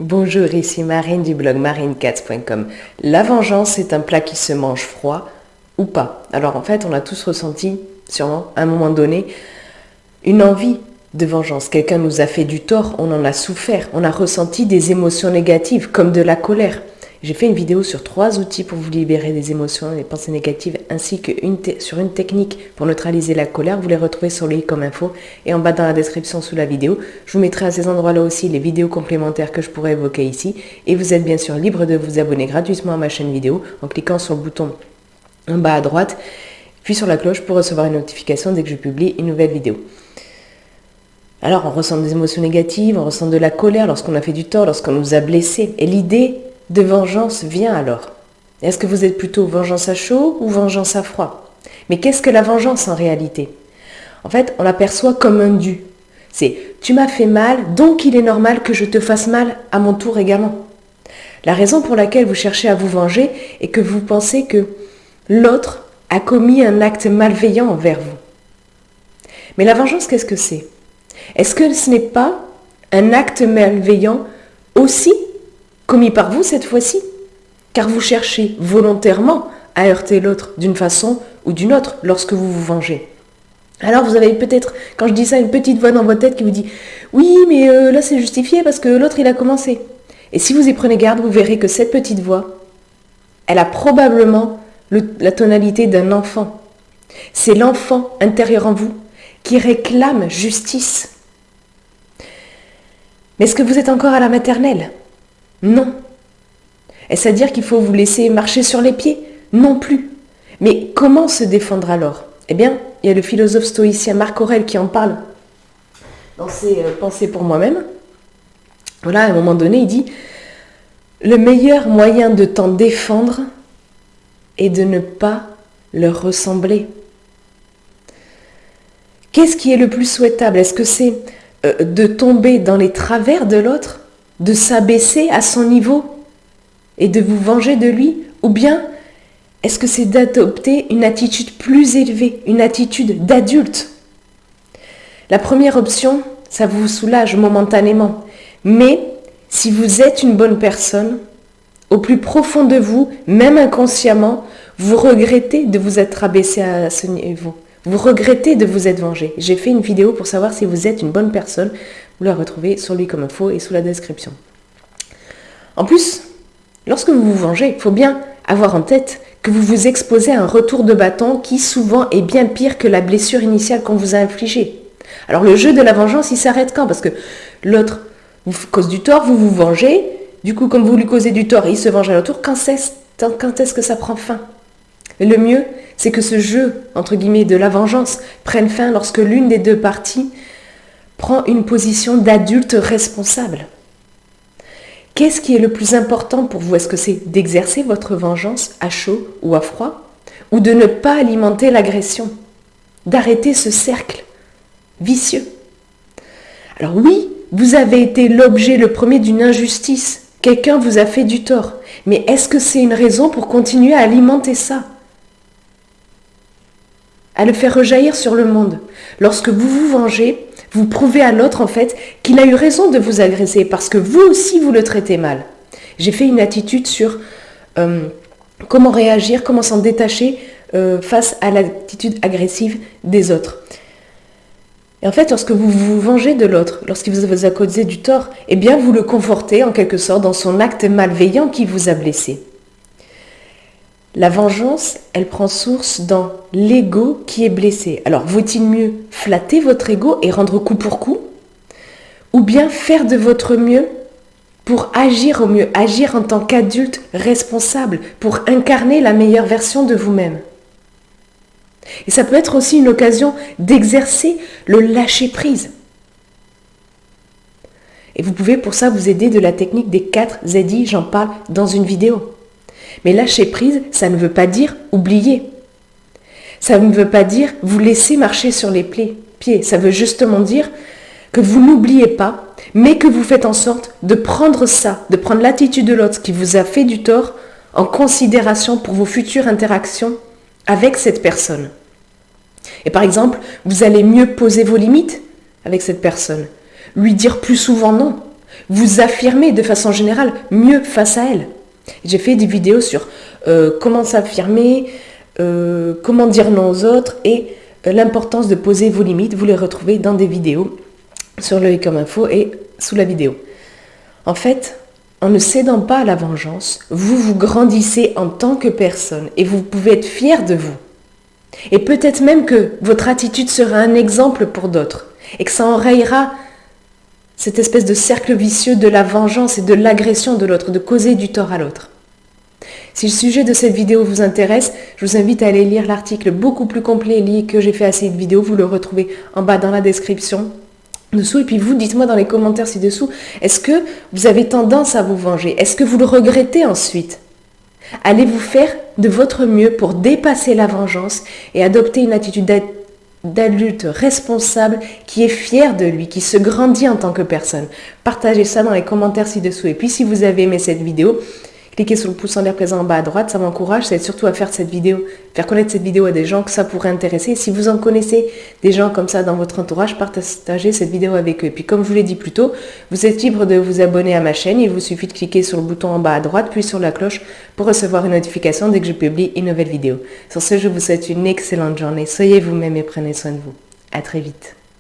Bonjour, ici Marine du blog marinecats.com. La vengeance est un plat qui se mange froid ou pas. Alors en fait, on a tous ressenti, sûrement, à un moment donné, une envie de vengeance. Quelqu'un nous a fait du tort, on en a souffert, on a ressenti des émotions négatives, comme de la colère. J'ai fait une vidéo sur 3 outils pour vous libérer des émotions et des pensées négatives, ainsi que sur une technique pour neutraliser la colère. Vous les retrouvez sur le i comme info et en bas dans la description sous la vidéo. Je vous mettrai à ces endroits-là aussi les vidéos complémentaires que je pourrais évoquer ici. Et vous êtes bien sûr libre de vous abonner gratuitement à ma chaîne vidéo en cliquant sur le bouton en bas à droite, puis sur la cloche pour recevoir une notification dès que je publie une nouvelle vidéo. Alors, on ressent des émotions négatives, on ressent de la colère lorsqu'on a fait du tort, lorsqu'on nous a blessés. Et l'idée de vengeance vient alors. Est-ce que vous êtes plutôt vengeance à chaud ou vengeance à froid? Mais qu'est-ce que la vengeance en réalité? En fait, on l'aperçoit comme un dû. C'est « tu m'as fait mal, donc il est normal que je te fasse mal à mon tour également ». La raison pour laquelle vous cherchez à vous venger est que vous pensez que l'autre a commis un acte malveillant envers vous. Mais la vengeance, qu'est-ce que c'est? Est-ce que ce n'est pas un acte malveillant aussi commis par vous cette fois-ci? Car vous cherchez volontairement à heurter l'autre d'une façon ou d'une autre lorsque vous vous vengez. Alors vous avez peut-être, quand je dis ça, une petite voix dans votre tête qui vous dit « Oui, mais là c'est justifié parce que l'autre il a commencé ». Et si vous y prenez garde, vous verrez que cette petite voix, elle a probablement la tonalité d'un enfant. C'est l'enfant intérieur en vous qui réclame justice. Mais est-ce que vous êtes encore à la maternelle? Non. Est-ce à dire qu'il faut vous laisser marcher sur les pieds? Non plus. Mais comment se défendre alors? Eh bien, il y a le philosophe stoïcien Marc Aurèle qui en parle dans ses pensées pour moi-même. Voilà, à un moment donné, il dit « Le meilleur moyen de t'en défendre est de ne pas leur ressembler. » Qu'est-ce qui est le plus souhaitable? Est-ce que c'est de tomber dans les travers de l'autre, de s'abaisser à son niveau et de vous venger de lui? Ou bien est-ce que c'est d'adopter une attitude plus élevée, une attitude d'adulte? La première option, ça vous soulage momentanément. Mais si vous êtes une bonne personne, au plus profond de vous, même inconsciemment, vous regrettez de vous être abaissé à ce niveau. Vous regrettez de vous être vengé. J'ai fait une vidéo pour savoir si vous êtes une bonne personne. Vous la retrouvez sur lui comme info et sous la description. En plus, lorsque vous vous vengez, il faut bien avoir en tête que vous vous exposez à un retour de bâton qui souvent est bien pire que la blessure initiale qu'on vous a infligée. Alors le jeu de la vengeance, il s'arrête quand? Parce que l'autre vous cause du tort, vous vous vengez. Du coup, comme vous lui causez du tort, il se venge à leur tour. Quand est-ce que ça prend fin? Et le mieux, c'est que ce jeu, entre guillemets, de la vengeance prenne fin lorsque l'une des deux parties prend une position d'adulte responsable. Qu'est-ce qui est le plus important pour vous? Est-ce que c'est d'exercer votre vengeance à chaud ou à froid? Ou de ne pas alimenter l'agression? D'arrêter ce cercle vicieux? Alors oui, vous avez été l'objet le premier d'une injustice. Quelqu'un vous a fait du tort. Mais est-ce que c'est une raison pour continuer à alimenter ça? À le faire rejaillir sur le monde. Lorsque vous vous vengez, vous prouvez à l'autre en fait qu'il a eu raison de vous agresser parce que vous aussi vous le traitez mal. J'ai fait une attitude sur comment réagir, comment s'en détacher face à l'attitude agressive des autres. Et en fait, lorsque vous vous vengez de l'autre, lorsqu'il vous a causé du tort, eh bien vous le confortez en quelque sorte dans son acte malveillant qui vous a blessé. La vengeance, elle prend source dans l'ego qui est blessé. Alors, vaut-il mieux flatter votre ego et rendre coup pour coup? Ou bien faire de votre mieux pour agir au mieux, agir en tant qu'adulte responsable, pour incarner la meilleure version de vous-même? Et ça peut être aussi une occasion d'exercer le lâcher-prise. Et vous pouvez pour ça vous aider de la technique des 4 ZI, j'en parle dans une vidéo. Mais lâcher prise, ça ne veut pas dire oublier. Ça ne veut pas dire vous laisser marcher sur les pieds. Ça veut justement dire que vous n'oubliez pas, mais que vous faites en sorte de prendre ça, de prendre l'attitude de l'autre qui vous a fait du tort en considération pour vos futures interactions avec cette personne. Et par exemple, vous allez mieux poser vos limites avec cette personne, lui dire plus souvent non, vous affirmer de façon générale mieux face à elle. J'ai fait des vidéos sur comment s'affirmer, comment dire non aux autres et l'importance de poser vos limites. Vous les retrouvez dans des vidéos sur le Comme Info et sous la vidéo. En fait, en ne cédant pas à la vengeance, vous grandissez en tant que personne et vous pouvez être fier de vous. Et peut-être même que votre attitude sera un exemple pour d'autres et que ça enrayera cette espèce de cercle vicieux de la vengeance et de l'agression de l'autre, de causer du tort à l'autre. Si le sujet de cette vidéo vous intéresse, je vous invite à aller lire l'article beaucoup plus complet que j'ai fait à cette vidéo. Vous le retrouvez en bas dans la description dessous. Et puis vous, dites-moi dans les commentaires ci-dessous, est-ce que vous avez tendance à vous venger? Est-ce que vous le regrettez ensuite? Allez-vous faire de votre mieux pour dépasser la vengeance et adopter une attitude d'adulte responsable qui est fier de lui, qui se grandit en tant que personne? Partagez ça dans les commentaires ci-dessous. Et puis si vous avez aimé cette vidéo, cliquez sur le pouce en l'air présent en bas à droite, ça m'encourage, ça aide surtout à faire connaître cette vidéo à des gens que ça pourrait intéresser. Si vous en connaissez des gens comme ça dans votre entourage, partagez cette vidéo avec eux. Et puis comme je vous l'ai dit plus tôt, vous êtes libre de vous abonner à ma chaîne. Il vous suffit de cliquer sur le bouton en bas à droite, puis sur la cloche pour recevoir une notification dès que je publie une nouvelle vidéo. Sur ce, je vous souhaite une excellente journée. Soyez vous-même et prenez soin de vous. À très vite.